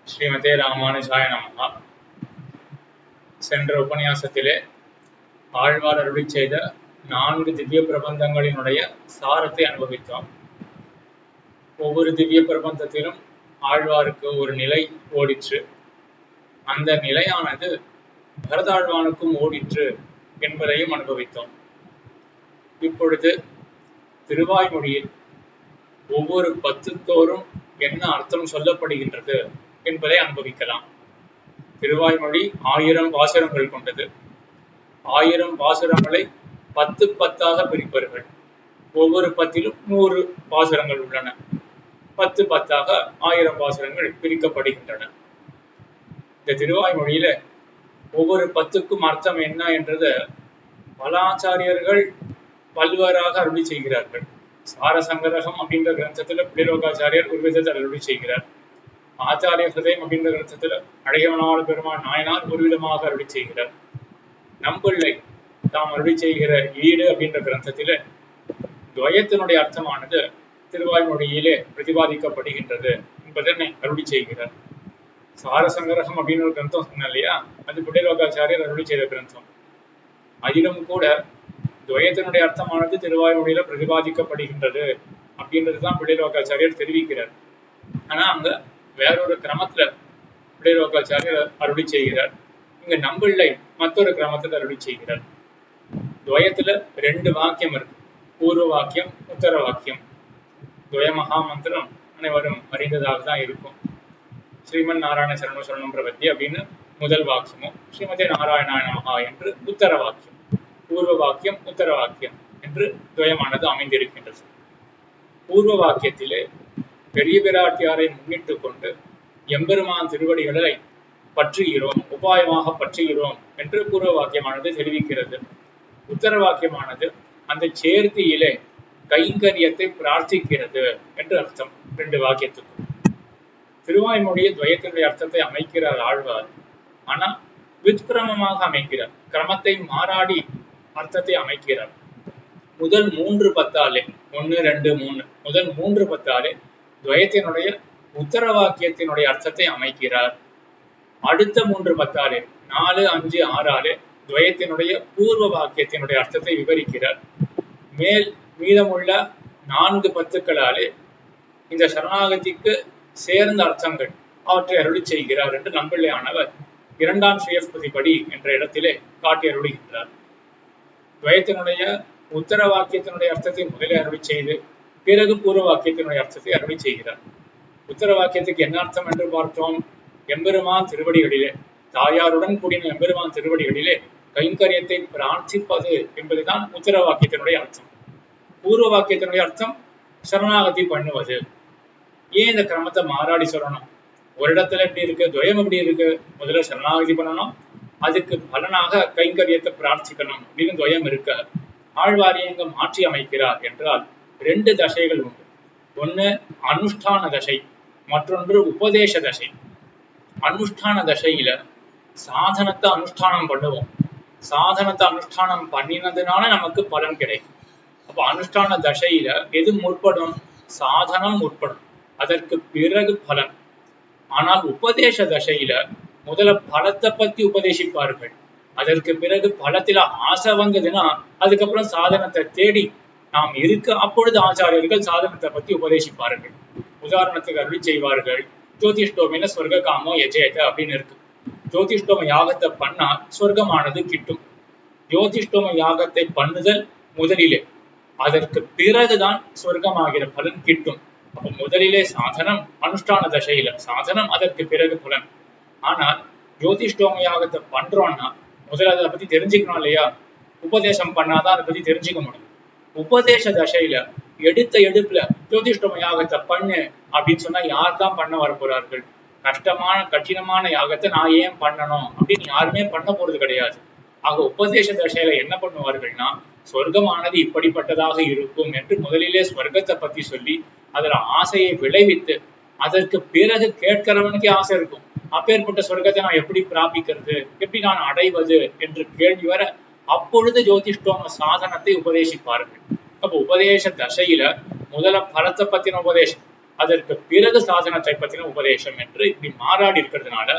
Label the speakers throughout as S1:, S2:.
S1: ஸ்ரீமதே ராமானுஜாய நமஹ. சென்ற உபன்யாசத்திலே ஆழ்வார் அருளிச் செய்த 4 திவ்ய பிரபந்தங்களினுடைய சாரத்தை அனுபவித்தோம். ஒவ்வொரு திவ்ய பிரபந்தத்திலும் ஆழ்வாருக்கு ஒரு நிலை ஓடிற்று. அந்த நிலையானது பரதாழ்வானுக்கும் ஓடிற்று என்பதையும் அனுபவித்தோம். இப்பொழுது திருவாய்மொழியில் ஒவ்வொரு பத்துத்தோறும் என்ன அர்த்தம் சொல்லப்படுகின்றது என்பதை அனுபவிக்கலாம். திருவாய்மொழி 1000 பாசுரங்கள் கொண்டது. 1000 பாசுரங்களை 10 10ஆக பிரிப்பார்கள். ஒவ்வொரு பத்திலும் 100 பாசுரங்கள் உள்ளன. 10 10ஆக 1000 பாசுரங்கள் பிரிக்கப்படுகின்றன. இந்த திருவாய்மொழியில ஒவ்வொரு 10க்கும் அர்த்தம் என்ன என்றது பல ஆச்சாரியர்கள் பல்வேறாக அருளி செய்கிறார்கள். சாரசங்கரகம் அப்படின்ற கிரந்தத்துல பிள்ளைலோகாச்சாரியர் ஒரு விதத்தை அருளி செய்கிறார். ஆச்சாரிய ஹிருதயம் அப்படின்ற கிரந்தத்துல அழகியவனான பெருமாள் நாயனார் ஒரு விதமாக அருளி செய்கிறார். நம்பிள்ளை தாம் அருளி செய்கிற ஈடு அப்படின்ற கிரந்தத்தில துவயத்தினுடைய அர்த்தமானது திருவாய்மொழியிலே பிரதிபாதிக்கப்படுகின்றது என்பதனை அருளி செய்கிறார். சாரசங்கரகம் அப்படின்னு ஒரு கிரந்தம் சொன்ன இல்லையா, அது பிள்ளைலோகாச்சாரியர் அருளி செய்த கிரந்தம். அதிலும் கூட துவயத்தினுடைய அர்த்தமானது திருவாய்மொழியில பிரதிபாதிக்கப்படுகின்றது அப்படின்றதுதான் பிள்ளைலோகாச்சாரியர் தெரிவிக்கிறார். ஆனா அங்க வேறொரு கிரமத்துல பிள்ளைலோகாச்சாரியர் அருளி செய்கிறார். இங்க நம்பிள்ளை மற்றொரு கிரமத்துல அருளி செய்கிறார். துவயத்துல 2 வாக்கியம் இருக்கு, பூர்வ வாக்கியம், உத்தர வாக்கியம். துவய மகா மந்திரம் அனைவரும் அறிந்ததாக தான் இருக்கும். ஸ்ரீமன் நாராயண சரணம் சரணம் பிரபத்தி அப்படின்னு முதல் வாக்கியமும், ஸ்ரீமதே நாராயணாய நமஹா என்று உத்தர வாக்கியம், பூர்வ வாக்கியம் உத்தர வாக்கியம் என்று துவயமானது அமைந்திருக்கின்றது. பூர்வ வாக்கியத்திலே பெரிய பிராட்டியாரை முன்னிட்டு கொண்டு எம்பெருமான் திருவடிகளை பற்றுகிறோம், உபாயமாக பற்றுகிறோம் என்று பூர்வ வாக்கியமானது தெரிவிக்கிறது. உத்தர வாக்கியமானது அந்த சேர்த்தியிலே கைங்கரியத்தை பிரார்த்திக்கிறது என்று அர்த்தம் 2 வாக்கியத்துக்கும். திருவாய்மொழிய துவயத்தினுடைய அர்த்தத்தை அமைக்கிறார் ஆழ்வார். ஆனா வித்கிரமமாக அமைக்கிறார், கிரமத்தை மாறாடி அர்த்தத்தை அமைக்கிறார். முதல் 3 பத்தாலே 1 2 3 முதல் 3 பத்தாலே துவயத்தினுடைய உத்தர வாக்கியத்தினுடைய அர்த்தத்தை அமைக்கிறார். அடுத்த 3 பத்தாலே 4 5 6 துவயத்தினுடைய பூர்வ வாக்கியத்தினுடைய அர்த்தத்தை விவரிக்கிறார். மீதமுள்ள 4 பத்துக்களாலே இந்த சரணாகதிக்கு சேர்ந்த அர்த்தங்கள் அவற்றை அருளி செய்கிறார் என்று நம்பிள்ளையானவர் 2ஆம் ஸ்ரீயஸ்பதிபடி என்ற இடத்திலே காட்டி அருளுகின்றார். துவயத்தினுடைய உத்தர வாக்கியத்தினுடைய அர்த்தத்தை முதலே அருளி செய்து பிறகு பூர்வ வாக்கியத்தினுடைய அர்த்தத்தை அருளி செய்கிறார். உத்தர வாக்கியத்துக்கு என்ன அர்த்தம் என்று பார்த்தோம். எம்பெருமான் திருவடிகளிலே, தாயாருடன் கூடின எம்பெருமான் திருவடிகளிலே கைங்கரியத்தை பிரார்த்திப்பது என்பதுதான் உத்தர வாக்கியத்தினுடைய அர்த்தம். பூர்வ வாக்கியத்தினுடைய அர்த்தம் சரணாகதி பண்ணுவது. ஏன் இந்த கிரமத்தை மாறாடி சொல்லணும்? ஒரு இடத்துல எப்படி இருக்கு, துவயம் எப்படி இருக்கு, முதல்ல சரணாகதி பண்ணணும், அதுக்கு பலனாக கைங்கரியத்தை பிரார்த்திக்கணும் அப்படின்னு துவயம் இருக்க. ஆழ்வாரியை இங்க மாற்றி அமைக்கிறார் என்றால் 2 தசைகள் உண்டு. ஒண்ணு அனுஷ்டான தசை, மற்றொன்று உபதேச தசை. அனுஷ்டான தசையில சாதனத்தை அனுஷ்டானம் பண்ணுவோம். சாதனத்தை அனுஷ்டானம் பண்ணினதுனால நமக்கு பலன் கிடைக்கும். அப்ப அனுஷ்டான தசையில எது முற்படும்? சாதனம் முற்படும், அதற்கு பிறகு பலன். ஆனால் உபதேச தசையில முதல்ல பலத்தை பத்தி உபதேசிப்பார்கள், அதற்கு பிறகு பலத்தில ஆசை வந்ததுன்னா அதுக்கப்புறம் சாதனத்தை தேடி நாம் இருக்க, அப்பொழுது ஆச்சாரியர்கள் சாதனத்தை பத்தி உபதேசிப்பார்கள். உதாரணத்துக்கு அருளி செய்வார்கள், ஜோதிஷ்டோமின ஸ்வர்க காமோ யஜேத அப்படின்னு இருக்கு. ஜோதிஷ்டோம யாகத்தை பண்ணா சொர்க்கமானது கிட்டும். ஜோதிஷ்டோம யாகத்தை பண்ணுதல் முதலிலே, அதற்கு பிறகுதான் சொர்க்கமாகிற பலன் கிட்டும். அப்ப முதலிலே சாதனம், அனுஷ்டான தசையில சாதனம், அதற்கு பிறகு பலன். ஆனால் ஜோதிஷ்டோம யாகத்தை பண்றோம்னா முதல்ல அதை பத்தி தெரிஞ்சுக்கணும் இல்லையா? உபதேசம் பண்ணாதான் அதை பத்தி தெரிஞ்சுக்க முடியும். உபதேச தசையில எடுத்த எடுப்புல ஜோதிஷ்டோம யாகத்தை பண்ணு அப்படின்னு சொன்னா யார் தான் பண்ண வர போறார்கள்? கஷ்டமான கடினமான யாகத்தை நான் ஏன் பண்ணணும் அப்படின்னு யாருமே பண்ண போறது கிடையாது. ஆக உபதேச தசையில என்ன பண்ணுவார்கள்னா, சொர்க்கமானது இப்படிப்பட்டதாக இருக்கும் என்று முதலிலே ஸ்வர்க்கத்தை பத்தி சொல்லி அதுல ஆசையை விளைவித்து, அதற்கு பிறகு கேட்கிறவனுக்கே ஆசை இருக்கும், அப்பேற்பட்ட சொர்க்கத்தை நான் எப்படி பிராபிக்கிறது, எப்படி நான் அடைவது என்று கேள்வி வர அப்பொழுது ஜோதிஷ்டோம சாதனத்தை உபதேசிப்பார்கள். அப்போ உபதேச தசையில முதல்ல பலத்தை பத்தின உபதேசம், அதற்கு பிறகு சாதனத்தை பத்தின உபதேசம் என்று இப்படி மாறாடி இருக்கிறதுனால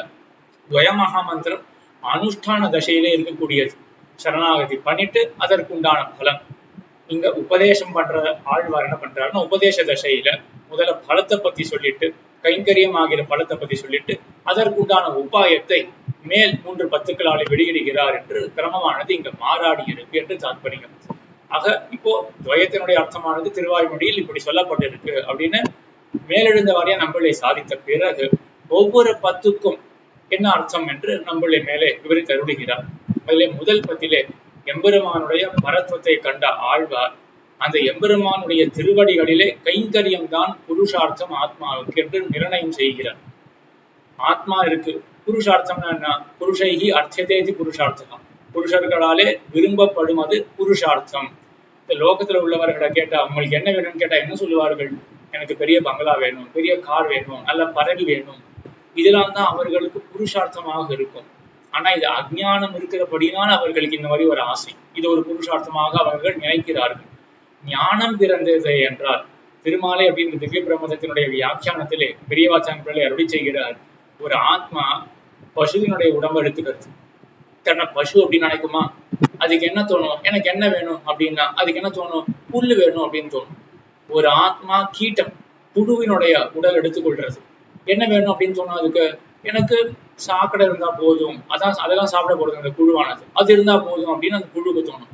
S1: துவயமகா மந்திரம் அனுஷ்டான தசையிலே இருக்கக்கூடியது. சரணாகதி பண்ணிட்டு அதற்கு உண்டான பலன். இங்க உபதேசம் பண்ற ஆழ்வார் என்ன பண்றாருன்னா, உபதேச தசையில முதல்ல பலத்தை பத்தி சொல்லிட்டு, கைங்கரியம் ஆகிற பலத்தை பத்தி சொல்லிட்டு, அதற்குண்டான உபாயத்தை மேல் 3 பத்துக்களாலே வெளியிடுகிறார் என்று கிரமமானது இங்க மாறாடி இருக்கு என்று தாற்பயம். ஆக இப்போ துவயத்தினுடைய அர்த்தமானது திருவாய்மொழியில் இப்படி சொல்லப்பட்டிருக்கு அப்படின்னு மேலெழுந்த வாரியா நம்மளை சாதித்த பிறகு ஒவ்வொரு பத்துக்கும் என்ன அர்த்தம் என்று நம்மளை மேலே விவரித்து அருளுகிறார். அதிலே முதல் பத்திலே எம்பெருமானுடைய பரத்வத்தை கண்ட ஆழ்வார் அந்த எம்பெருமானுடைய திருவடிகளிலே கைங்கரியம் தான் புருஷார்த்தம் ஆத்மாவுக்கு என்று நிர்ணயம் செய்கிறார். ஆத்மா இருக்கு, புருஷார்த்தம்னா என்ன? புருஷைகி அர்த்ததேதி புருஷார்த்தம், புருஷர்களாலே விரும்பப்படுவது புருஷார்த்தம். இந்த லோகத்துல உள்ளவர்களை கேட்டா அவங்களுக்கு என்ன வேணும்னு கேட்டா என்ன சொல்லுவார்கள்? எனக்கு பெரிய பங்களா வேணும், பெரிய கார் வேணும், நல்ல பதவி வேணும். இதெல்லாம் தான் அவர்களுக்கு புருஷார்த்தமாக இருக்கும். ஆனா இது அஜ்ஞானம் இருக்கிறபடினால் அவர்களுக்கு இந்த மாதிரி ஒரு ஆசை, இது ஒரு புருஷார்த்தமாக அவர்கள் நினைக்கிறார்கள். ஞானம் பிறந்தது என்றால் திருமாலை அப்படின்ற திவ்ய பிரபந்தத்தினுடைய வியாக்கியானத்திலே பெரியவாச்சான் பிள்ளை அருளி செய்கிறார். ஒரு ஆத்மா பசுவினுடைய உடம்பு எடுத்துக்கிறது. தன்னை பசு அப்படின்னு நினைக்குமா? அதுக்கு என்ன தோணும்? எனக்கு என்ன வேணும் அப்படின்னா அதுக்கு என்ன தோணும்? புல்லு வேணும் அப்படின்னு தோணும். ஒரு ஆத்மா கீட்டம் புழுவினுடைய உடல் எடுத்துக்கொள்றது. என்ன வேணும் அப்படின்னு தோணும் அதுக்கு? எனக்கு சாக்கடை இருந்தா போதும், அதெல்லாம் சாப்பிட போறது அந்த புழுவானது, அது இருந்தா போதும் அப்படின்னு அந்த புழுவுக்கு தோணும்.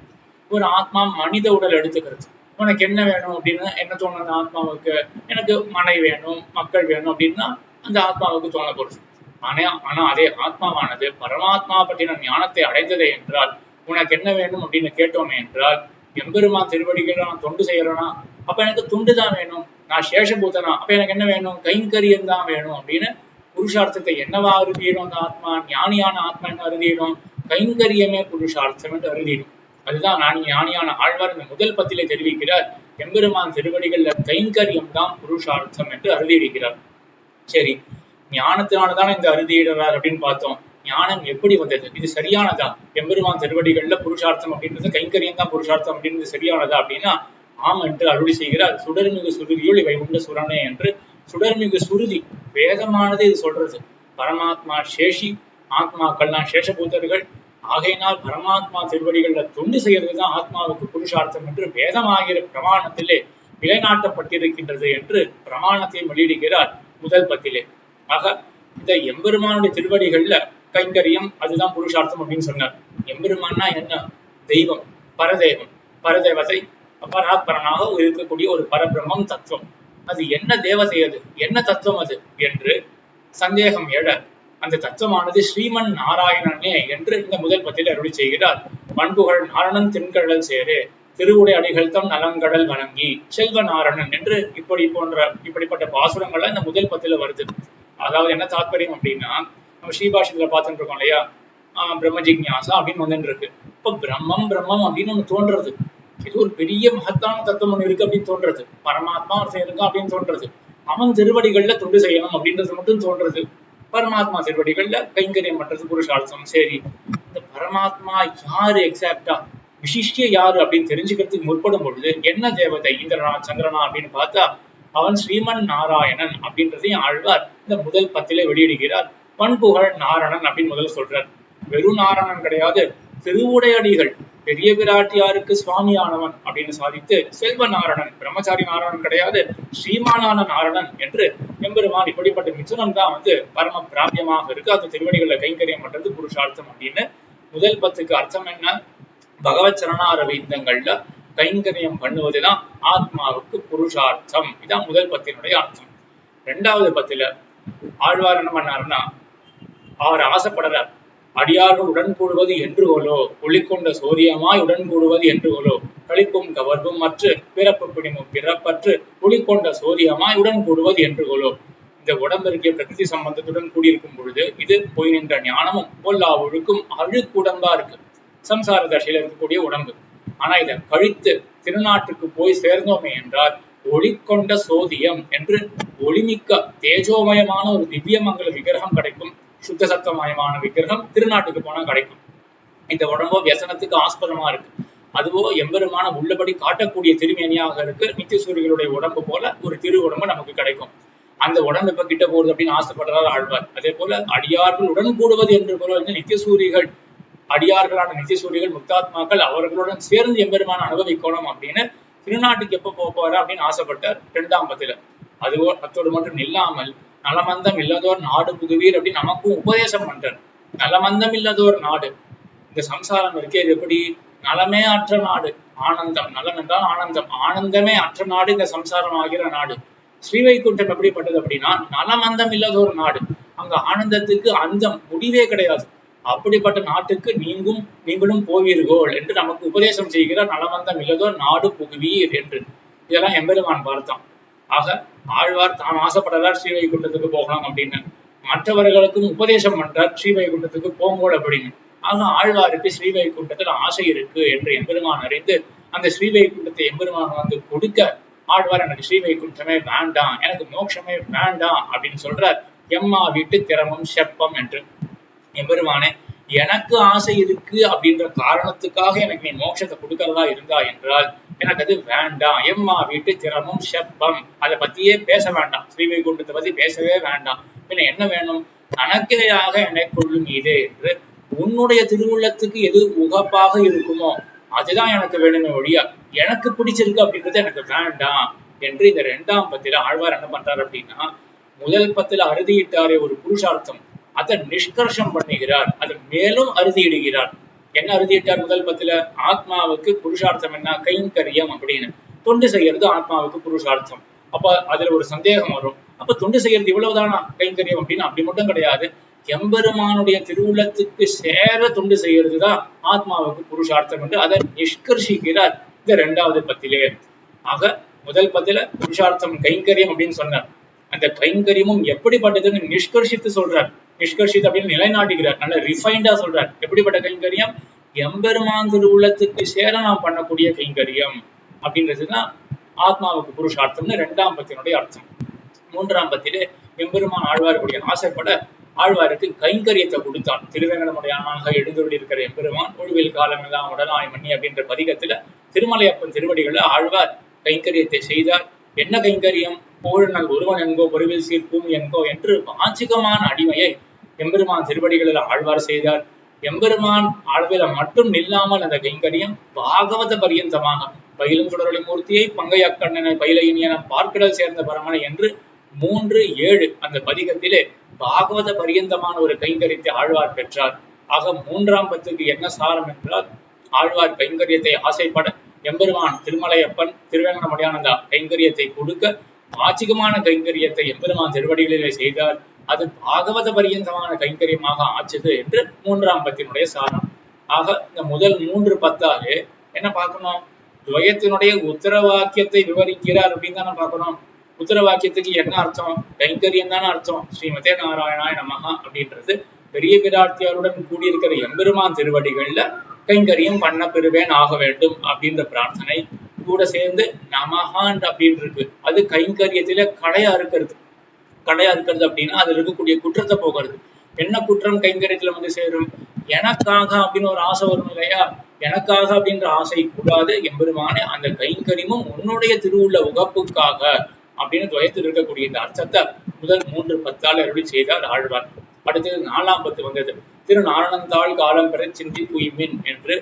S1: ஒரு ஆத்மா மனித உடல் எடுத்துக்கிறது. உனக்கு என்ன வேணும் அப்படின்னு என்ன தோணும் அந்த ஆத்மாவுக்கு? எனக்கு மனைவி வேணும், மக்கள் வேணும் அப்படின்னா அந்த ஆத்மாவுக்கு தோணப்படுது. ஆனா அதே ஆத்மாவானது பரமாத்மா பற்றின ஞானத்தை அடைந்ததே என்றால் உனக்கு என்ன வேணும் அப்படின்னு கேட்டோமே என்றால், எம்பெருமான் திருவடிகள் நான் தொண்டு செய்யறேனா, அப்ப எனக்கு துண்டு தான் வேணும். நான் சேஷபூதனா, அப்ப எனக்கு என்ன வேணும்? கைங்கரியம் தான் வேணும் அப்படின்னு புருஷார்த்தத்தை என்னவா அறுதியிடும் அந்த ஆத்மா? ஞானியான ஆத்மா என்ன அறுதியிடும்? கைங்கரியமே புருஷார்த்தம் என்று அறுதியிடும். அதுதான் ஞானியான ஆழ்வார் இந்த முதல் பத்திலே தெரிவிக்கிறார். எம்பெருமான் திருவடிகள்ல கைங்கரியம் தான் புருஷார்த்தம் என்று அறுதியிடுகிறார். சரி, ஞானத்தினாலதானே இந்த அறுதியிடுறார் அப்படின்னு பார்த்தோம். ஞானம் எப்படி வந்தது? இது சரியானதா? எம்பெருமான் திருவடிகள்ல புருஷார்த்தம் அப்படின்றது கைங்கரியம் தான் புருஷார்த்தம் அப்படின்றது சரியானதா அப்படின்னா ஆம் என்று அருளி செய்கிறார். சுடர்மிகு சுருதியுள் இவை உண்டு சுரணே என்று. சுடர்மிகு சுருதி வேதமானது இது சொல்றது. பரமாத்மா சேஷி, ஆத்மாக்கள்லாம் சேஷபூதர்கள். ஆகையினால் பரமாத்மா திருவடிகள்ல தொண்டு செய்யறதுதான் ஆத்மாவுக்கு புருஷார்த்தம் என்று வேதமாகிற பிரமாணத்திலே நிலைநாட்டப்பட்டிருக்கின்றது என்று பிரமாணத்தை வெளியிடுகிறார் முதல் பத்திலே. ஆக இந்த எம்பெருமானுடைய திருவடிகள்ல கைங்கரியம் அதுதான் புருஷார்த்தம் அப்படின்னு சொன்னார். எம்பெருமான்னா என்ன? தெய்வம், பரதேவம், பரதேவதை, பராத்பரனாக இருக்கக்கூடிய ஒரு பரபிரம்மம் தத்துவம். அது என்ன தேவதை, அது என்ன தத்துவம் அது என்று சந்தேகம் எழ அந்த தத்துவமானது ஸ்ரீமன் நாராயணனே என்று இந்த முதல் பத்தியில் அருளி செய்கிறார். பண்புகள் நாரணன் திண்கடல் சேரே, திருவுடை அடிகள் தம் நலங்கடல் வணங்கி செல்வ நாரணன் என்று இப்படிப்பட்ட பாசுரங்கள்லாம் இந்த முதல் பத்தில வருது. அதாவது என்ன தாற்பயம் அப்படின்னா, நம்ம ஸ்ரீபாஷத்துல பார்த்துட்டு இருக்கோம் இல்லையா, பிரம்ம ஜிக்ஞாசா அப்படின்னு வந்துட்டு இருக்கு. இப்ப பிரம்மம் அப்படின்னு ஒண்ணு தோன்றது. இது ஒரு பெரிய மகத்தான தத்துவம் ஒண்ணு இருக்கு அப்படின்னு தோன்றது. பரமாத்மா ஒருத்தன் இருக்கான் அப்படின்னு தோன்றது. அவன் திருவடிகள்ல தொண்டு செய்யணும் அப்படின்றது மட்டும் தோன்றது. பரமாத்மா திருவடிகள்ல கைங்கரியம் பண்றது புருஷார்த்தம். சரி, இந்த பரமாத்மா யாரு எக்ஸாக்டா, விசிஷ்டிய யாரு அப்படின்னு தெரிஞ்சுக்கிறதுக்கு முற்படும் பொழுது என்ன தேவதை, இந்திரனா சந்திரனா அப்படின்னு பார்த்தா அவன் ஸ்ரீமன் நாராயணன் அப்படின்றதையும் ஆழ்வார் இந்த முதல் பத்திலே வெளியிடுகிறார். பண்புகள் நாரணன் அப்படின்னு முதல்ல சொல்றார். வெறும் நாரணன் கிடையாது, திருவுடையடிகள் பெரிய பிராட்டியாருக்கு சுவாமியானவன் அப்படின்னு சாதித்து செல்வ நாரணன், பிரம்மச்சாரி நாரணன் கிடையாது, ஸ்ரீமானான நாரணன் என்று எம்பெருமான் இப்படிப்பட்ட மிதுனம் தான் பரம பிராபியமாக இருக்கு. அந்த திருவடிகளை கைங்கரியம் பண்றது புருஷார்த்தம் அப்படின்னு முதல் பத்துக்கு அர்த்தம் என்ன? பகவத் சரணாரவிந்தங்கள்ல கைங்கரியம் பண்ணுவதுதான் ஆத்மாவுக்கு புருஷார்த்தம். இதான் முதல் பத்தினுடைய அர்த்தம். இரண்டாவது பத்தில ஆழ்வார் என்ன பண்ணாருன்னா, அவர் ஆசைப்படுறார். அடியார்கள் உடன் கூடுவது என்று கொலோ, ஒளிக்கொண்ட சோரியமாய் உடன் கூடுவது என்று கொலோ, கழிப்பும் கவர்வும் மற்ற பிறப்பு பிடிமும் பிறப்பற்று ஒளிக்கொண்ட சோரியமாய் உடன் கூடுவது என்று கொலோ. இந்த உடம்பிற்கு பிரகிருதி சம்பந்தத்துடன் கூடியிருக்கும் பொழுது இது போய் நின்ற ஞானமும் பொல்லா ஒழுக்கும் அழுக்குடம்பா இருக்கு, சம்சார தசையில இருக்கக்கூடிய உடம்பு. ஆனா இதை கழித்து திருநாட்டுக்கு போய் சேர்ந்தோமே என்றால் ஒளிக்கொண்ட சோதியம் என்று ஒளிமிக்க தேஜோமயமான ஒரு திவ்யமங்கல விக்கிரகம் கிடைக்கும். சுத்த சத்தமயமான விக்கிரகம் திருநாட்டுக்கு போனா கிடைக்கும். இந்த உடம்போ வியசனத்துக்கு ஆஸ்பதமா இருக்கு. அதுவோ எம்பெருமான உள்ளபடி காட்டக்கூடிய திருமேனியாக இருக்கு. நித்திய சூரியர்களுடைய உடம்பு போல ஒரு திரு உடம்பு நமக்கு கிடைக்கும். அந்த உடம்பு இப்ப கிட்ட போகுது அப்படின்னு ஆசைப்படுறார் ஆழ்வார். அதே போல அடியார்கள் உடன் கூடுவது என்று பொருள் நித்திய சூரிகள், அடியார்களான நித்திய சூரிகள் முக்தாத்மாக்கள் அவர்களுடன் சேர்ந்து எம்பெருமான அனுபவிக்கணும் அப்படின்னு திருநாட்டுக்கு எப்ப போவாரு அப்படின்னு ஆசைப்பட்டார் 2ஆம் பத்துல. அத்தோடு மட்டும் இல்லாமல் நலமந்தம் இல்லாதோர் நாடு புகுவீர் அப்படின்னு நமக்கும் உபதேசம் பண்றார். நலமந்தம் இல்லாதோர் நாடு, இந்த சம்சாரம் இருக்கே இது எப்படி? நலமே அற்ற நாடு, ஆனந்தம், நலம் என்றால் ஆனந்தம், ஆனந்தமே அற்ற நாடு இந்த சம்சாரம் ஆகிற நாடு. ஸ்ரீவைகுண்டம் எப்படிப்பட்டது அப்படின்னா நலமந்தம் இல்லாத ஒரு நாடு. அங்க ஆனந்தத்துக்கு அந்தம் முடிவே கிடையாது. அப்படிப்பட்ட நாட்டுக்கு நீங்களும் போவீர்கள் என்று நமக்கு உபதேசம் செய்கிறார். நலமந்தம் இல்லாதோர் நாடு புகுவீர் என்று. இதெல்லாம் எம்பெருமான் பார்த்தோம். ஆக ஆழ்வார் தான் ஆசைப்படுறார் ஸ்ரீவைகுண்டத்துக்கு போகலாம் அப்படின்னு, மற்றவர்களுக்கும் உபதேசம் பண்றார் ஸ்ரீவைகுண்டத்துக்கு போங்கோள் அப்படின்னு. ஆக ஆழ்வாருக்கு ஸ்ரீவைகுண்டத்தில் ஆசை இருக்கு என்று எம்பெருமான் அறிந்து அந்த ஸ்ரீவைகுண்டத்தை எம்பெருமான் வந்து கொடுக்க ஆழ்வார் எனக்கு ஸ்ரீவைகுண்டமே வேண்டாம், எனக்கு மோட்சமே வேண்டாம் அப்படின்னு சொல்றார். எம்மா வீட்டு திறமும் செப்பம் என்று. எம்பெருமானே எனக்கு ஆசை இருக்கு அப்படின்ற காரணத்துக்காக எனக்கு நீ மோட்சத்தை கொடுக்கறதா இருந்தா என்றால் எனக்கு அது வேண்டாம். எம்மா வீட்டு திறமும் செப்பம், அதை பத்தியே பேச வேண்டாம், ஸ்ரீவைகுண்டத்தை பத்தி பேசவே வேண்டாம். பின்ன என்ன வேணும்? தனக்கேயாக என்னை கொள்ளும் இதே என்று உன்னுடைய திருவுள்ளத்துக்கு எது உகப்பாக இருக்குமோ அதுதான் எனக்கு வேணுமே ஒழியா எனக்கு பிடிச்சிருக்கு அப்படின்றது எனக்கு வேண்டாம் என்று இந்த 2ஆம் பத்தில ஆழ்வார் என்ன பண்றாரு அப்படின்னா, முதல் பத்துல அறுதியிட்டாரே ஒரு புருஷார்த்தம், அதை நிஷ்கர்ஷம் பண்ணுகிறார், அதை மேலும் அறுதியிடுகிறார். என்ன அறுதியிட்டார் முதல் பத்துல? ஆத்மாவுக்கு புருஷார்த்தம் என்ன? கைங்கரியம் அப்படின்னு. தொண்டு செய்யறது ஆத்மாவுக்கு புருஷார்த்தம். அப்ப அதுல ஒரு சந்தேகம் வரும், அப்ப தொண்டு செய்யறது இவ்வளவுதானா கைங்கரியம் அப்படின்னு? அப்படி மட்டும் கிடையாது. எம்பெருமானுடைய திருவுள்ளத்துக்கு சேர தொண்டு செய்யறதுதான் ஆத்மாவுக்கு புருஷார்த்தம் என்று அதை நிஷ்கர்ஷிக்கிறார் இந்த 2ஆவது பத்திலே. ஆக முதல் பத்தில புருஷார்த்தம் கைங்கரியம் அப்படின்னு சொன்னார். அந்த கைங்கரியமும் எப்படிப்பட்டதுன்னு நிஷ்கர்ஷித்து சொல்றார். நிஷ்கர்ஷித்து அப்படின்னு நிலைநாட்டுகிறார், நல்ல ரிஃபைண்டா சொல்றார். எப்படிப்பட்ட கைங்கரியம்? எம்பெருமான் திருவுள்ளத்துக்கு சேர நாம் பண்ணக்கூடிய கைங்கரியம் அப்படின்றதுதான் ஆத்மாவுக்கு புருஷார்த்தம்னு 2ஆம் பத்தினுடைய அர்த்தம். 3ஆம் பத்திலே எம்பெருமான் ஆழ்வாருடைய ஆசைப்பட ஆழ்வாருக்கு கைங்கரியத்தை கொடுத்தான். திருவேங்கடமுடையானாக எழுந்தருளியிருக்கிற எம்பெருமான் ஒழுவில் காலமெல்லாம் உடனாய் மணி அப்படின்ற பதிகத்துல திருமலையப்பன் திருவடிகளை ஆழ்வார் கைங்கரியத்தை செய்தார். என்ன கைங்கரியம்? போழ்நல் ஒருவன் என்கோ பொருவில் சீர்க்கும் என்கோ என்று வாஞ்சிகமான அடிமையை எம்பெருமான் திருவடிகளில் ஆழ்வார் செய்தார். எம்பெருமான் அளவில மட்டும் நில்லாமல் அந்த கைங்கரியம் பாகவத பரியந்தமாக பயிலும் சுடரொளி மூர்த்தியை பங்கை அக்கண்ணனை பயிலையினியன பார்க்கடல் சேர்ந்த பரமனை என்று 3:7 அந்த பதிகத்திலே பாகவத பரியந்தமான ஒரு கைங்கரியத்தை ஆழ்வார் பெற்றார். ஆக 3ஆம் பத்துக்கு என்ன சாரம் என்றால், ஆழ்வார் கைங்கரியத்தை ஆசைப்பட எம்பெருமான் திருமலையப்பன் திருவேங்கடமுடையானந்தா கைங்கரியத்தை கொடுக்க வாச்சிகமான கைங்கரியத்தை எம்பெருமான் திருவடிகளிலே செய்தார். அது பாகவத பரியந்தமான கைங்கரியமாக ஆச்சது என்று 3ஆம் பத்தினுடைய சாரம். ஆக இந்த முதல் 3 பத்தாலே என்ன பார்க்கணும்? துவயத்தினுடைய உத்தரவாக்கியத்தை விவரிக்கிறார் அப்படின்னு தானே பார்க்கணும். உத்தரவாக்கியத்துக்கு என்ன அர்த்தம்? கைங்கரியம் தானே அர்த்தம். ஸ்ரீமதே நாராயணாய நமஹா அப்படின்றது பெரிய பிராட்டியாருடன் கூடியிருக்கிற எம்பெருமான் திருவடிகள்ல கைங்கரியம் பண்ண பெறுவேன் ஆக வேண்டும் அப்படின்ற பிரார்த்தனை கூட சேர்ந்து நமஹான் அப்படின்னு இருக்கு. அது கைங்கரியத்தில கடையா இருக்கிறது. கடையா இருக்கிறது அப்படின்னா அதுல இருக்கக்கூடிய குற்றத்தை போகிறது. என்ன குற்றம் கைங்கரியத்துல வந்து சேரும்? எனக்காக அப்படின்னு ஒரு ஆசை வரும் இல்லையா? எனக்காக அப்படின்ற ஆசை கூடாது. எம்பெருமானே அந்த கைங்கரியமும் உன்னுடைய திருவுள்ள உகப்புக்காக அப்படின்னு துவயத்தில் இருக்கக்கூடிய இந்த அர்த்தத்தை முதல் 3 பத்தால் அருளி செய்தார் ஆழ்வார். அடுத்தது 4ஆம் பத்து வந்தது. திருநாரணந்தாள் காலம் பெற சிந்தி தூய்மின் என்று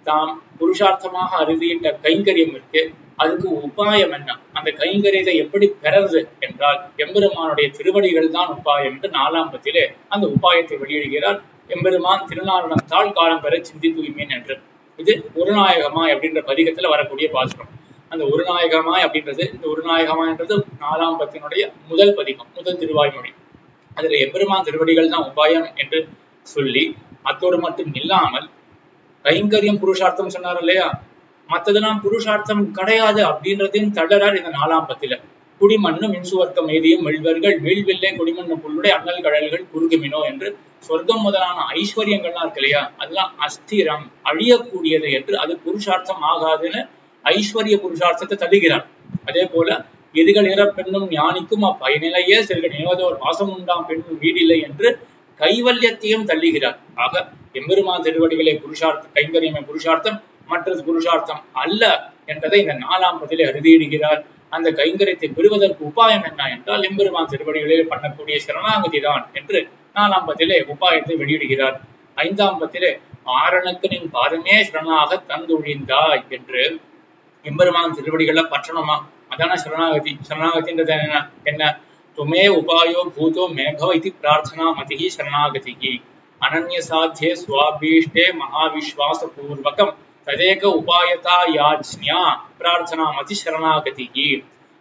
S1: தாம் புருஷார்த்தமாக அறுதியிட்ட கைங்கரியம் இருக்கு. அதுக்கு உபாயம் என்ன? அந்த கைங்கரியத்தை எப்படி பெறது என்றால் எம்பெருமானுடைய திருவடிகள் தான் உபாயம் என்று 4ஆம் பத்திலே அந்த உபாயத்தை வெளியிடுகிறார். எம்பெருமான் திருநாரணந்தாள் காலம் பெற சிந்தி தூய்மின் என்று. இது ஒரு நாயகமாய் அப்படின்ற பதிகத்துல வரக்கூடிய பாசுரம். அந்த ஒரு நாயகமாய் அப்படின்றது, இந்த ஒரு நாயகமாய்ன்றது 4ஆம் பத்தினுடைய முதல் பதிகம், முதல் திருவாய்மொழி. அதுல எம்பெருமான் திருவடிகள் தான் உபாயம் என்று சொல்லி அத்தோடு மட்டும் இல்லாமல் கைங்கரியம் புருஷார்த்தம் சொன்னார் இல்லையா? மற்றதெல்லாம் புருஷார்த்தம் கிடையாது அப்படின்றதையும் தள்ளறார் இந்த 4ஆம் பத்தில. குடிமண்ணு மின்சுவர்க்கம் எய்தியும் மெல்வர்கள் வீழ்வில்லை குடிமண்ணு புல்லுடைய அண்ணல் கடல்கள் குறுகுமினோ என்று சொர்க்கம் முதலான ஐஸ்வர்யங்கள்லாம் இருக்கு இல்லையா? அதெல்லாம் அஸ்திரம், அழியக்கூடியது என்று அது புருஷார்த்தம் ஆகாதுன்னு ஐஸ்வர்ய புருஷார்த்தத்தை தள்ளுகிறார். அதே போல எதிகள் இறப்பெண்ணும் ஞானிக்கும் அப்பயனிலையே செல்க நினைவதோர் வாசம் உண்டாம் பெண்ணும் வீடில்லை என்று கைவல்யத்தையும் தள்ளுகிறார். ஆக எம்பெருமான் திருவடிகளே புருஷார்த்தம், கைங்கரியமே புருஷார்த்தம், மற்றது புருஷார்த்தம் அல்ல என்றதை இந்த 4ஆம் பதிலே அறுதியிடுகிறார். அந்த கைங்கரியத்தை பெறுவதற்கு உபாயம் என்ன என்றால் எம்பெருமான் திருவடிகளில் பண்ணக்கூடிய சரணாகதி தான் என்று 4ஆம் பதிலே உபாயத்தை வெளியிடுகிறார். 5ஆம் பதிலே ஆரணக்கு நின் பாதமே சரணாக தந்தொழிந்தாய் என்று எம்பெருமான் திருவடிகளை பற்றணுமா? அதான சரணாகதி. சரணாகதின்றது என்ன? துமே உபாயோ பூதோ மேகோ இது பிரார்த்தனா மதிஹி சரணாகதிஹி அனன்ய சாத்தியே ஸ்வாபீஷ்டே மகாவிஸ்வாச பூர்வகம் ததேக உபாயதா யாஜ்ஞா பிரார்த்தனா மதி சரணாகதிஹி.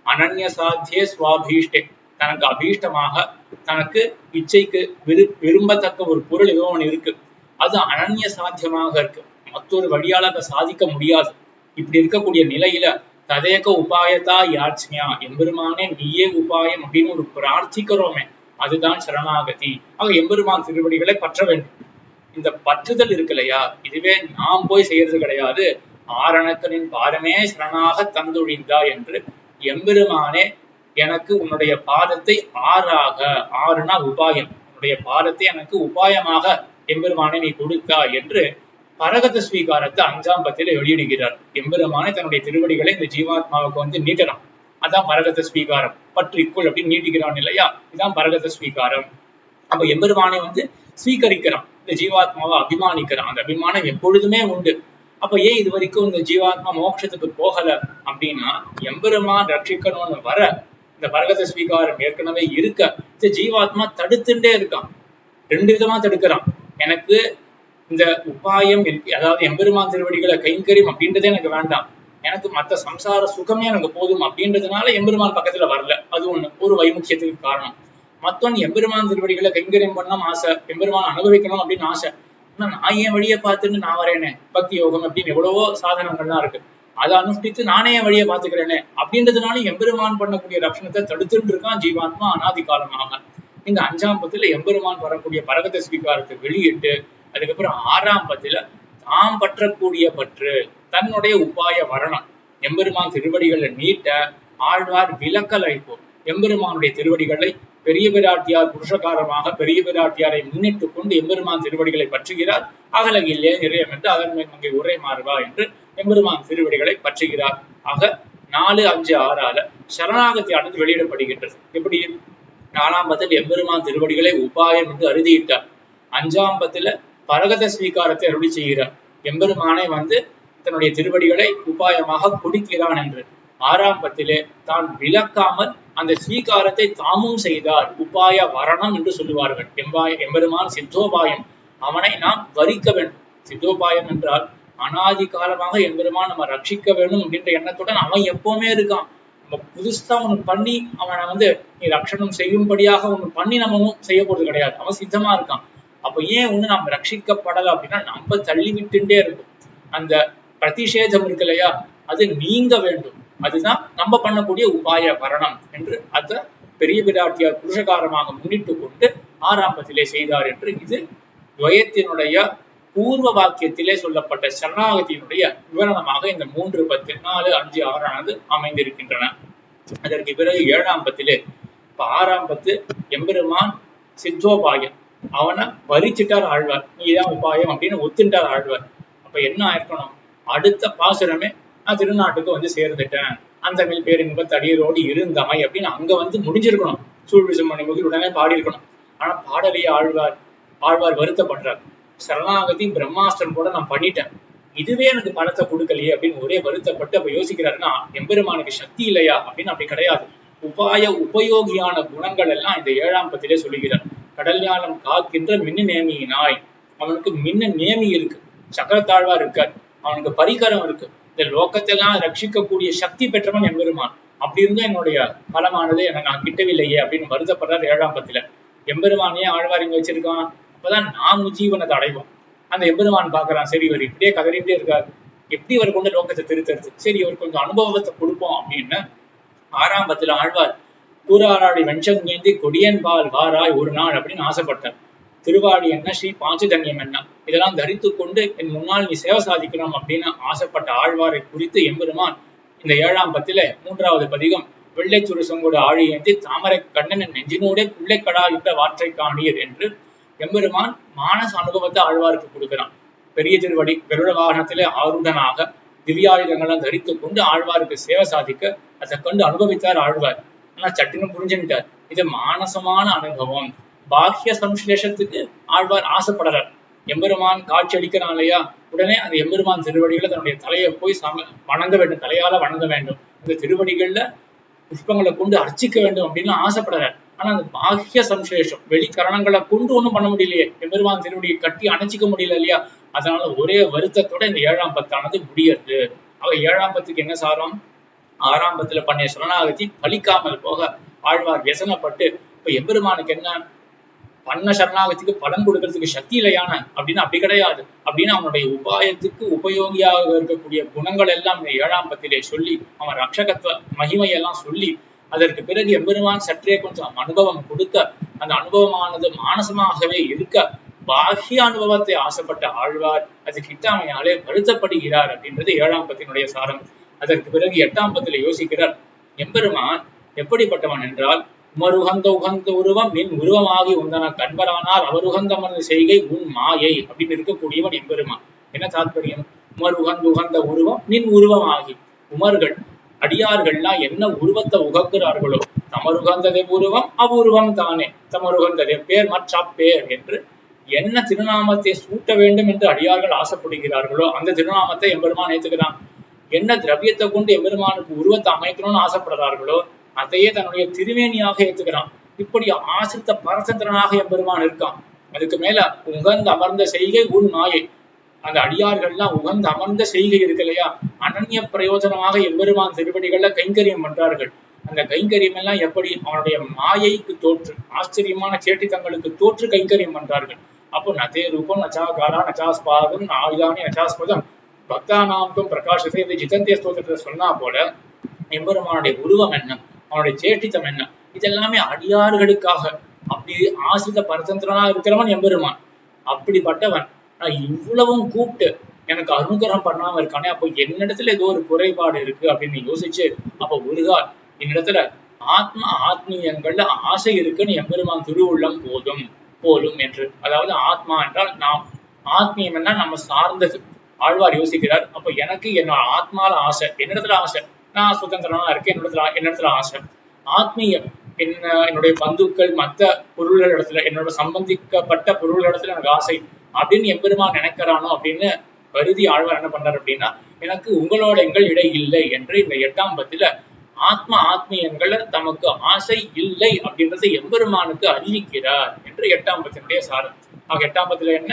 S1: அனன்ய சாத்தியே ஸ்வாபீஷ்டே, தனக்கு அபீஷ்டமாக தனக்கு இச்சைக்கு விரும்பத்தக்க ஒரு பொருள் ஏதோ ஒன்று இருக்கு, அது அனன்ய சாத்தியமாக இருக்கு, மற்றொரு வழியால அதை சாதிக்க முடியாது. இப்படி இருக்கக்கூடிய நிலையில ததேக உபாயதா யாச்ஞா, எம்பெருமானே நீயே உபாயம் அப்படின்னு ஒரு பிரார்த்திக்கிறோமே, அதுதான் சரணாகதி. ஆக எம்பெருமான் திருவடிகளை பற்ற வேண்டும். இந்த பற்றுதல் இருக்கு இல்லையா, இதுவே நாம் போய் செய்யறது கிடையாது. ஆரணக்கனின் பாதமே சரணாக தந்தொழிந்தா என்று எம்பெருமானே எனக்கு உன்னுடைய பாதத்தை ஆறுனா உபாயம், உன்னுடைய பாதத்தை எனக்கு உபாயமாக எம்பெருமானை நீ கொடுத்தா என்று பரகத ஸ்வீகாரத்தை 5ஆம் பத்தியில வெளியிடுகிறார். எம்பெருமானை தன்னுடைய திருவடிகளை இந்த ஜீவாத்மாவுக்கு நீட்டலாம். அதான் பரகத ஸ்வீகாரம். பற்றிக்குள் அப்படின்னு நீட்டுகிறான் இல்லையா, இதுதான் பரகத ஸ்வீகாரம். அப்ப எம்பெருமானை ஸ்வீகரிக்கிறான், இந்த ஜீவாத்மாவை அபிமானிக்கிறான். அந்த அபிமானம் எப்பொழுதுமே உண்டு. அப்ப ஏன் இது வரைக்கும் இந்த ஜீவாத்மா மோட்சத்துக்கு போகல அப்படின்னா, எம்பெருமான் ரட்சிக்கணும்னு வர இந்த பரகத ஸ்வீகாரம் ஏற்கனவே இருக்க இந்த ஜீவாத்மா தடுத்துட்டே இருக்கான். 2 விதமா தடுக்கிறான். எனக்கு இந்த உபாயம், அதாவது எம்பெருமான் திருவடிகளை கைங்கரியம் அப்படின்றதே எனக்கு வேண்டாம், எனக்கு மற்ற சம்சார சுகமே எனக்கு போதும் அப்படின்றதுனால எம்பெருமான் பக்கத்துல வரல. அது ஒரு வைமுக்கியத்துக்கு காரணம். மத்தொன்னு எம்பெருமான் திருவடிகளை கைங்கரியம் பண்ணணும் ஆசை, எம்பெருமான் அனுபவிக்கணும் அப்படின்னு ஆசை. ஆனா நான் என் வழியை பார்த்துட்டு நான் வரேனே, பக்தி யோகம் அப்படின்னு எவ்வளவோ சாதனங்கள்லாம் இருக்கு, அதை அனுஷ்டித்து நானே என் வழியை பார்த்துக்கிறேனே அப்படின்றதுனால எம்பெருமான் பண்ணக்கூடிய ரட்சணத்தை தடுத்துட்டு இருக்கான் ஜீவாத்மா அனாதி காலமாக. இந்த 5ஆம் பத்துல எம்பெருமான் வரக்கூடிய பரகத ஸ்வீகாரத்தை வெளியிட்டு அதுக்கப்புறம் 6ஆம் பத்துல தாம் பற்றக்கூடிய பற்று, தன்னுடைய உபாய வரணம், எம்பெருமான் திருவடிகளை நீட்ட ஆழ்வார் விலக்கலை போல் எம்பெருமானுடைய திருவடிகளை பெரிய பிராட்டியார் புருஷகாரமாக பெரிய பிராட்டியாரை முன்னிட்டு கொண்டு எம்பெருமான் திருவடிகளை பற்றுகிறார். அகலகில்லே நிறையம் என்று அதன் மேல் அங்கே உரை மாறுவா என்று எம்பெருமான் திருவடிகளை பற்றுகிறார். ஆக 4, 5, 6 சரணாகதியானது வெளியிடப்படுகின்றது. எப்படி? 4ஆம் பத்தில் எம்பெருமான் திருவடிகளை உபாயம் என்று அறுதியிட்டார். 5ஆம் பத்துல பரகத ஸ்வீகாரத்தை அருளி செய்கிறார். எம்பெருமானை தன்னுடைய திருவடிகளை உபாயமாக கொடுக்கிறான் என்று. 6ஆம் பத்திலே தான் விளக்காமல் அந்த ஸ்வீகாரத்தை தாமும் செய்தார். உபாய வரணம் என்று சொல்லுவார்கள். எம்பெருமான் சித்தோபாயம், அவனை நாம் வரிக்க வேண்டும். சித்தோபாயம் என்றால் அனாதி காலமாக எம்பெருமான் நம்ம ரட்சிக்க வேண்டும் அப்படின்ற எண்ணத்துடன் அவன் எப்பவுமே இருக்கான். நம்ம புதுசா ஒண்ணு பண்ணி அவனை நீ ரட்சணம் செய்யும்படியாக ஒண்ணு பண்ணி நம்ம செய்ய போறது கிடையாது. அவன் சித்தமா இருக்கான். அப்ப ஏன் நம்ம ரட்சிக்கப்படலை அப்படின்னா, நம்ம தள்ளி விட்டுட்டே இருக்கும். அந்த பிரதிஷேதம் இருக்கு இல்லையா, அது நீங்க வேண்டும். அதுதான் நம்ம பண்ணக்கூடிய உபாய வரணம் என்று அத பெரிய பிராட்டியார் புருஷகாரமாக முன்னிட்டு கொண்டு 6ஆம் பத்திலே செய்தார் என்று இது துவயத்தினுடைய பூர்வ வாக்கியத்திலே சொல்லப்பட்ட சரணாகதியினுடைய விவரணமாக இந்த 3, 10, 4, 5, 6 அமைந்திருக்கின்றன. அதற்கு பிறகு 7ஆம் பத்திலே, இப்ப 6ஆம் பத்து எம்பெருமான் சித்தோபாயம், அவனை வரிச்சிட்டார் ஆழ்வார், நீதான் உபாயம் அப்படின்னு ஒத்துட்டார் ஆழ்வார். அப்ப என்ன ஆயிருக்கணும்? அடுத்த பாசுரமே நான் திருநாட்டுக்கு சேர்ந்துட்டேன், அந்த மேல் பேரின்ப தடியரோடு இருந்தாய் அப்படின்னு அங்க முடிஞ்சிருக்கணும். சூழ்விசுமணி முகில் உடனே பாடி இருக்கணும். ஆனா பாடலையே ஆழ்வார் வருத்தப்படுறார். சரணாகதி பிரம்மாஸ்திரம் கூட நான் பண்ணிட்டேன், இதுவே எனக்கு பலத்தை கொடுக்கலையே அப்படின்னு ஒரே வருத்தப்பட்டு அப்ப யோசிக்கிறாருன்னா, எம்பெருமானுக்கு சக்தி இல்லையா அப்படின்னு அப்படி கிடையாது. உபயோகியான குணங்கள் எல்லாம் இந்த 7ஆம் பத்திலே சொல்லுகிறார். கடல் ஞானம் காக்கின்ற மின்னு நேமியினாய், அவனுக்கு மின்ன நேமி இருக்கு, சக்கரத்தாழ்வார் இருக்கார், அவனுக்கு பரிகரம் இருக்கு, இந்த லோகத்தெல்லாம் ரட்சிக்கக்கூடிய சக்தி பெற்றவன் எம்பெருமான். அப்படி இருந்தும் என்னுடைய பலமானது எனக்கு நான் கிட்டவில்லையே அப்படின்னு வருத்தப்படுறார் 7ஆம் பத்தில. எம்பெருமானையே ஆழ்வார் இங்க வச்சிருக்கான், அப்பதான் நாம் உஜீவனத்தை அடைவோம். அந்த எம்பெருமான் பாக்குறான், சரி இவர் இப்படியே கதறிட்டே இருக்காரு, எப்படி இவர் கொண்டு லோகத்தை திருத்தறது, சரி இவர் கொஞ்சம் அனுபவத்தை கொடுப்போம் அப்படின்னு 6ஆம் பத்தில ஆழ்வார் கூறாராடி வெஞ்சம் ஏந்தி கொடியன் பால் வாராய் ஒரு நாள் அப்படின்னு ஆசைப்பட்டார். திருவாடி என்ன, ஸ்ரீ பாஞ்சதன்யம் என்ன, இதெல்லாம் தரித்து கொண்டு என் முன்னால் நீ சேவை சாதிக்கணும் அப்படின்னு ஆசைப்பட்ட ஆழ்வாரை குறித்து எம்பெருமான் இந்த 7ஆம் பத்தில 3வது பதிகம் வெள்ளை சுருசங்கோடு ஆழி ஏந்தி தாமரை கண்ணன் நெஞ்சினோடே பிள்ளைக்கடா இந்த வாற்றை காணீர் என்று எம்பெருமான் மானச அனுபவத்தை ஆழ்வாருக்கு கொடுக்கிறான். பெரிய திருவடி கருட வாகனத்திலே ஆருடனாக திவ்யாயுதங்களை தரித்துக் கொண்டு ஆழ்வாருக்கு சேவை சாதிக்க அதை கண்டு அனுபவித்தார் ஆழ்வார். ஆனா சட்டுன்னு புரிஞ்சுட்டார், இது மானசமான அனுபவம். பாக்கிய சம்ஸ்லேஷத்துக்கு ஆழ்வார் ஆசைப்படுறார். எம்பெருமான் காட்சி அளிக்கிறான் இல்லையா, உடனே அந்த எம்பெருமான் திருவடிகளை தன்னுடைய தலையை போய் வணங்க வேண்டும், தலையால வணங்க வேண்டும், அந்த திருவடிகள்ல புஷ்பங்களை கொண்டு அர்ச்சிக்க வேண்டும் அப்படின்னு ஆசைப்படுறார். ஆனா அந்த பாக்கிய சம்சேஷம் வெளிக்கரணங்களை கொண்டு ஒண்ணும் பண்ண முடியலையே, எம்பெருமான் திருவடியை கட்டி அணைச்சிக்க முடியல இல்லையா. அதனால ஒரே வருத்தத்தோட இந்த 7ஆம் பத்தானது முடியறது. அவ 7ஆம் பத்துக்கு என்ன சாரம், 6ஆம் பத்துல பண்ணிய சரணாகதி பலிக்காமல் போக ஆழ்வார் வியசனப்பட்டு, இப்ப எம்பெருமானுக்கு என்ன பண்ண சரணாகத்துக்கு பலன் கொடுக்கறதுக்கு சக்தி இல்லையான அப்படின்னு அப்படி கிடையாது அப்படின்னு அவனுடைய உபாயத்துக்கு உபயோகியாக இருக்கக்கூடிய குணங்கள் எல்லாம் இந்த 7ஆம் பத்திலே சொல்லி அவன் ரட்சகத்துவ மகிமையெல்லாம் சொல்லி அதற்கு பிறகு எம்பெருமான் சற்றே கொஞ்சம் அனுபவம் கொடுக்க அந்த அனுபவமானது மானசமாகவே இருக்க பாக்கிய அனுபவத்தை ஆசைப்பட்ட ஆழ்வார் அது கிட்டாமையாலே வருத்தப்படுகிறார் அப்படின்றது 7ஆம் பத்தினுடைய சாரம். அதற்கு பிறகு 8ஆம் பத்தில யோசிக்கிறார், எம்பெருமான் எப்படிப்பட்டவன் என்றால், உமருகந்த உகந்த உருவம் நின் உருவமாகி உந்தன கண்பரானார் அவருகந்த மனது செய்கை உன் மாயை அப்படின்னு இருக்கக்கூடியவன் எம்பெருமான். என்ன தாற்பயம், உமருகந்த உகந்த உருவம் நின் உருவமாகி, உமர்கள் அடியார்கள்லாம் என்ன உருவத்தை உகக்கிறார்களோ தமருகந்ததே உருவம் அவ்வுருவம் தானே, தமருகந்ததே பேர் மற்றப்பேர் என்று என்ன திருநாமத்தை சூட்ட வேண்டும் என்று அடியார்கள் ஆசைப்படுகிறார்களோ அந்த திருநாமத்தை எம்பெருமான் ஏத்துக்கிறான். என்ன திரவியத்தை கொண்டு எம்பெருமானுக்கு உருவத்தை அமைக்கணும்னு ஆசைப்படுறார்களோ அதையே தன்னுடைய திருமேனியாக ஏத்துக்கிறான். இப்படி ஆசிரித்த பரதந்திரனாக எம்பெருமான் இருக்கான். அதுக்கு மேல உகந்து அமர்ந்த செய்கை உன் மாயை, அந்த அடியார்கள்லாம் உகந்து அமர்ந்த செய்கை இருக்கு இல்லையா, அனன்ய பிரயோஜனமாக எம்பெருமான் திருவடிகள்ல கைங்கரியம் பண்றார்கள். அந்த கைங்கரியம் எல்லாம் எப்படி அவனுடைய மாயைக்கு தோற்று ஆச்சரியமான சேட்டித்தங்களுக்கு தோற்று கைங்கரியம் பண்றார்கள். அப்போ நதே ரூபம் நச்சாகாரா நச்சாஸ்பாதம் ஆயுதானி நச்சாஸ்பதம் பக்தானாம்கும் பிரகாசத்தை இந்த ஜிதந்திய ஸ்தோத்திரத்தை சொன்னா போல எம்பெருமானுடைய உருவம் என்ன, அவனுடைய சேட்டித்தம் என்ன, இதெல்லாமே அடியார்களுக்காக அப்படி ஆசிரித பரதந்திரனா இருக்கிறவன் எம்பெருமான். அப்படிப்பட்டவன் நான் இவ்வளவும் கூப்பிட்டு எனக்கு அனுகிரகம் பண்ணாம இருக்கானே, அப்போ என்னிடத்துல ஏதோ ஒரு குறைபாடு இருக்கு அப்படின்னு யோசிச்சு அப்ப ஒருகால் என்னிடத்துல ஆத்மீயங்கள்ல ஆசை இருக்குன்னு எம்பெருமான் திருவுள்ளம் போலும் என்று. அதாவது ஆத்மா என்றால் நாம், ஆத்மீயம் என்ன நம்ம சார்ந்தது. ஆழ்வார் யோசிக்கிறார், அப்ப எனக்கு என்னோட ஆத்மால ஆசை, என்னிடத்துல ஆசை, நான் சுதந்திரமா இருக்கேன், என்னிடத்துல ஆசை. ஆத்மீயம் என்னுடைய பந்துக்கள் மற்ற பொருள்கள் இடத்துல, என்னோட சம்பந்திக்கப்பட்ட பொருள்கள் இடத்துல எனக்கு ஆசை அப்படின்னு எம்பெருமான் நினைக்கிறானோ அப்படின்னு கருதி ஆழ்வார் என்ன பண்றாரு அப்படின்னா, எனக்கு உங்களோட எங்கள் இடை இல்லை என்று இந்த 8ஆம் பத்துல ஆத்மீயங்கள்ல தமக்கு ஆசை இல்லை அப்படின்றதை எம்பெருமானுக்கு அறிவிக்கிறார் என்று 8ஆம் பத்தினுடைய சாரம். 8ஆம் பத்துல என்ன,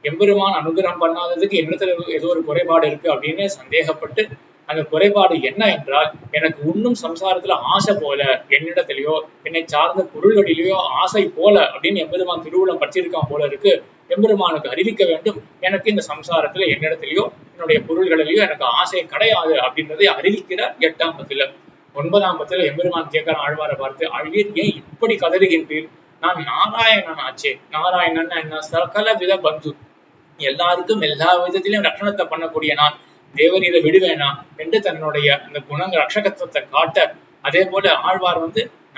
S1: எம்பெருமான் அனுகிரகம் பண்ணாததுக்கு என்னிடத்துல ஏதோ ஒரு குறைபாடு இருக்கு அப்படின்னு சந்தேகப்பட்டு, அந்த குறைபாடு என்ன என்றால் எனக்கு இன்னும் சம்சாரத்துல ஆசை போல, என்னிடத்திலேயோ என்னை சார்ந்த பொருள்களிலேயோ ஆசை போல அப்படின்னு எம்பெருமான் திருவுளம் பற்றியிருக்கான் போல இருக்கு. எம்பெருமானுக்கு அறிவிக்க வேண்டும், எனக்கு இந்த சம்சாரத்துல என்னிடத்திலேயோ என்னுடைய பொருள்களிலேயோ எனக்கு ஆசை கிடையாது அப்படின்றதை அறிவிக்கிறார் 8ஆம் பத்துல. 9ஆம் பத்துல எம்பெருமான் கேட்கிற ஆழ்வாரை பார்த்து, அழியர் ஏன் இப்படி கதறுகின்றீர், நான் நாராயணன் ஆச்சே. நாராயணன் என்ன, சகல வித பந்து, எல்லாருக்கும் எல்லா விதத்திலையும் ரட்சணத்தை பண்ணக்கூடிய நான் தேவன் இதை விடுவேனா என்று தன்னுடைய அந்த குணங்கள் ரட்சகத்துவத்தை காட்ட, அதே போல ஆழ்வார்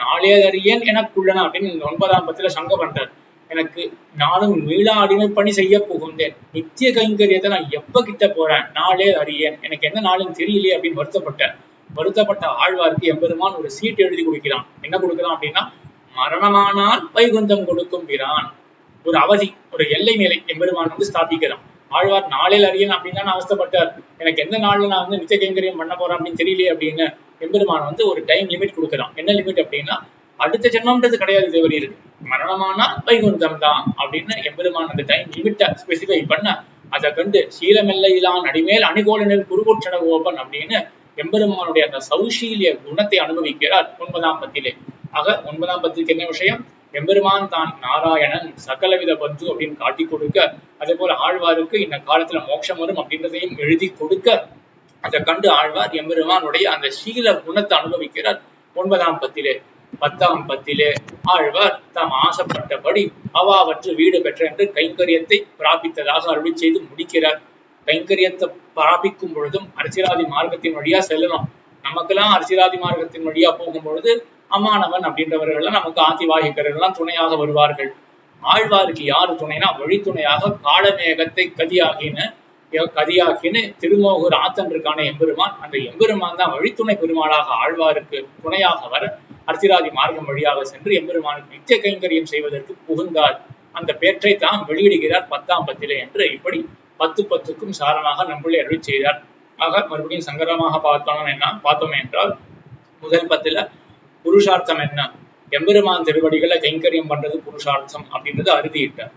S1: நாளே அறியேன் எனக்குள்ளனா அப்படின்னு இந்த 9ஆம் பத்துல சங்க பண்றார். எனக்கு நானும் மீளா அடிமை பணி செய்ய புகுந்தேன், நித்திய கைங்கரியத்தை நான் எப்ப கிட்ட போறேன், நாளே அறியேன், எனக்கு எந்த நாளும் தெரியலையே அப்படின்னு வருத்தப்பட்ட ஆழ்வாருக்கு எம்பெருமான் ஒரு சீட் எழுதி கொடுக்கிறான். என்ன கொடுக்கிறான் அப்படின்னா, மரணமானால் வைகுந்தம் கொடுக்கும் பிரான். ஒரு அவதி, ஒரு எல்லை நிலை எம்பெருமான் ஸ்தாபிக்கிறான். ஆழ்வார் நாளில் அறியன் அப்படின்னு தான் அவஸ்தப்பட்டார், எனக்கு எந்த நாள்ல நான் நித்திய கைங்கரியம் பண்ண போறேன் அப்படின்னு தெரியலையே அப்படின்னு எம்பெருமான் ஒரு டைம் லிமிட் கொடுக்குறான். என்ன லிமிட் அப்படின்னா, அடுத்த ஜென்மம்ன்றது கிடையாது, தேவரி இருக்கு, மரணமானா வைகுந்தம் தான் அப்படின்னு எம்பெருமான் அந்த டைம் லிமிட்டை ஸ்பெசிஃபை பண்ண, அதை கண்டு சீலமெல்லையிலான் அடிமேல் அணிகோலனில் குருகோட்சண கோபன் அப்படின்னு எம்பெருமானுடைய அந்த சௌஷீலிய குணத்தை அனுபவிக்கிறார் 9ஆம் பத்திலே. ஆக 9ஆம் பத்திற்கு என்ன விஷயம், எம்பெருமான் தான் நாராயணன் சகலவித பந்து அப்படின்னு காட்டி கொடுக்க, அதே போல ஆழ்வாருக்கு இந்த காலத்துல மோட்சம் வரும் அப்படின்றதையும் எழுதி கொடுக்க, அதை கண்டு ஆழ்வார் எம்பெருமானுடைய அந்த சீல குணத்தை அனுபவிக்கிறார் 9ஆம் பத்திலே. 10ஆம் பத்திலே ஆழ்வார் தாம் ஆசைப்பட்டபடி அவாவற்று வீடு பெற்ற என்று கைங்கரியத்தை பிராபித்ததாக அருளி செய்து முடிக்கிறார். கைங்கரியத்தை பிராபிக்கும் பொழுதும் அரசியலாதி மார்க்கத்தின் வழியா செல்லணும். நமக்கெல்லாம் அரசியலாதி மார்க்கத்தின் வழியா போகும் பொழுது அமானவன் அப்படின்றவர்கள் நமக்கு ஆதிவாகிகர்கள் துணையாக வருவார்கள். ஆழ்வாருக்கு யாரு துணைனா வழித்துணையாக காலமேகத்தை கதியாகின்னு திருமோகூர் ஆத்தன் இருக்கான எம்பெருமான், அந்த எம்பெருமான் தான் வழித்துணை பெருமாளாக ஆழ்வாருக்கு துணையாக வர அர்த்திராதி மார்க்கம் வழியாக சென்று எம்பெருமானுக்கு நித்திய கைங்கரியம் செய்வதற்கு புகுந்தார். அந்த பேற்றை தாம் வெளியிடுகிறார் 10ஆம் பத்திலே என்று இப்படி 10 சாரமாக நம்மளே அருளி செய்தார். ஆக மறுபடியும் சங்கரமாக பார்த்தோம் என்றால் முதல் 10ல புருஷார்த்தம் என்ன, எம்பெருமான் திருவடிகளை கைங்கரியம் பண்றது புருஷார்த்தம் அப்படின்றது அறுதியிட்டார்.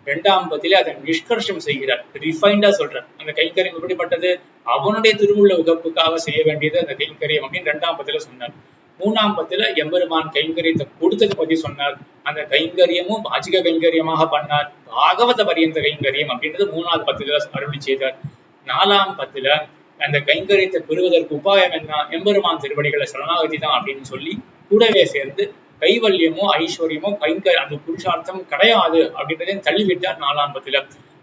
S1: 2ஆம் பத்திலே அதை நிஷ்கர்ஷம் செய்கிறார், ரிஃபைண்டா சொல்றார். அந்த கைங்கரியம் எப்படிப்பட்டது, அவனுடைய திருவுள்ள உகப்புக்காக செய்ய வேண்டியது அந்த கைங்கரியம் அப்படின்னு 2ஆம் பத்தில சொன்னார். 3ஆம் பத்தில எம்பெருமான் கைங்கரியத்தை கொடுத்ததை பத்தி சொன்னார். அந்த கைங்கரியமும் பாஜிக கைங்கரியமாக பண்ணார். பாகவத பரியந்த கைங்கரியம் அப்படின்றது 3ஆவது பத்தில அருளி செய்தார். 4ஆம் பத்தில அந்த கைங்கரியத்தை பெறுவதற்கு உபாயம் என்ன, எம்பெருமான் திருவடிகளை சரணாகதி தான் அப்படின்னு சொல்லி கூடவே சேர்ந்து கைவல்யமோ ஐஸ்வர்யமோ அந்த புருஷார்த்தம் கிடையாது அப்படின்றதையும் தள்ளிவிட்டார் 4ஆம் பத்தில.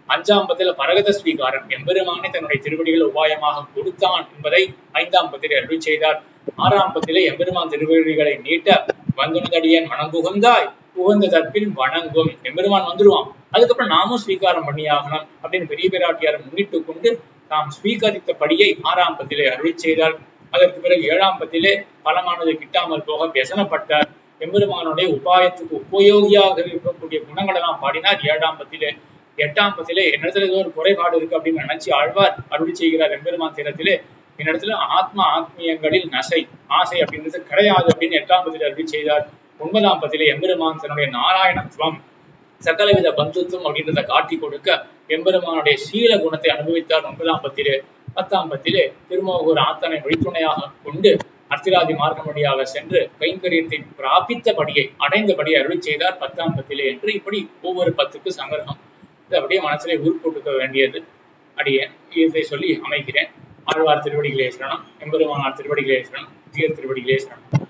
S1: 5ஆம் பத்தில பரகத ஸ்வீகாரம், எம்பெருமானை தன்னுடைய திருவடிகளை உபாயமாக கொடுத்தான் என்பதை 5ஆம் பத்திலே அருளி செய்தார். 6ஆம் பத்திலே எம்பெருமான் திருவடிகளை நீட்ட வந்துனதடியன் மனம் புகுந்தாய் புகுந்த தற்பின் வணங்கும், எம்பெருமான் வந்துருவான், அதுக்கப்புறம் நாமும் ஸ்வீகாரம் பண்ணியாகணும் அப்படின்னு பெரிய பிராட்டியார் முன்னிட்டு கொண்டு தாம் ஸ்வீகரித்தபடியை 6ஆம் பத்திலே அருளி செய்தார். அதற்கு பிறகு 7ஆம் பத்திலே பலமானது கிட்டாமல் போக வியசனப்பட்டார். எம்பெருமானுடைய உபாயத்துக்கு உபயோகியாக இருக்கக்கூடிய குணங்கள் எல்லாம் பாடினார் 7ஆம் பத்திலே. 8ஆம் பத்திலே என்னிடத்துல ஏதோ ஒரு குறைபாடு இருக்கு அப்படின்னு நினைச்சு ஆழ்வார் அருளி செய்கிறார் எம்பெருமான் திறத்திலே. என்னிடத்துல ஆத்மீயங்களில் ஆசை அப்படின்றது கிடையாது அப்படின்னு 8ஆம் பத்திலே அருளி செய்தார். 9ஆம் பத்திலே எம்பெருமான் தன்னுடைய நாராயணத்துவம் சகலவித பந்துத்துவம் அப்படின்றத காட்டி கொடுக்க எம்பெருமானுடைய சீல குணத்தை அனுபவித்தார் 9ஆம் பத்திலே. 10ஆம் பத்திலே திருமோகூர் ஆத்தனை வழித்துணையாக கொண்டு அர்த்திராதி மார்க்கம் வழியாக சென்று கைங்கரியத்தை பிராபித்தபடியை அடைந்தபடியை அருளி செய்தார் 10ஆம் பத்திலே என்று இப்படி ஒவ்வொரு 10க்கு சங்கரகம். இது அப்படியே மனசிலே உருப்பொட்டுக்க வேண்டியது. அடியே இதை சொல்லி அமைக்கிறேன். ஆழ்வார் திருவடிகளே சரணம், எம்பெருமானார் திருவடிகளே சரணம், ஜீயர் திருவடிகளே சரணம்.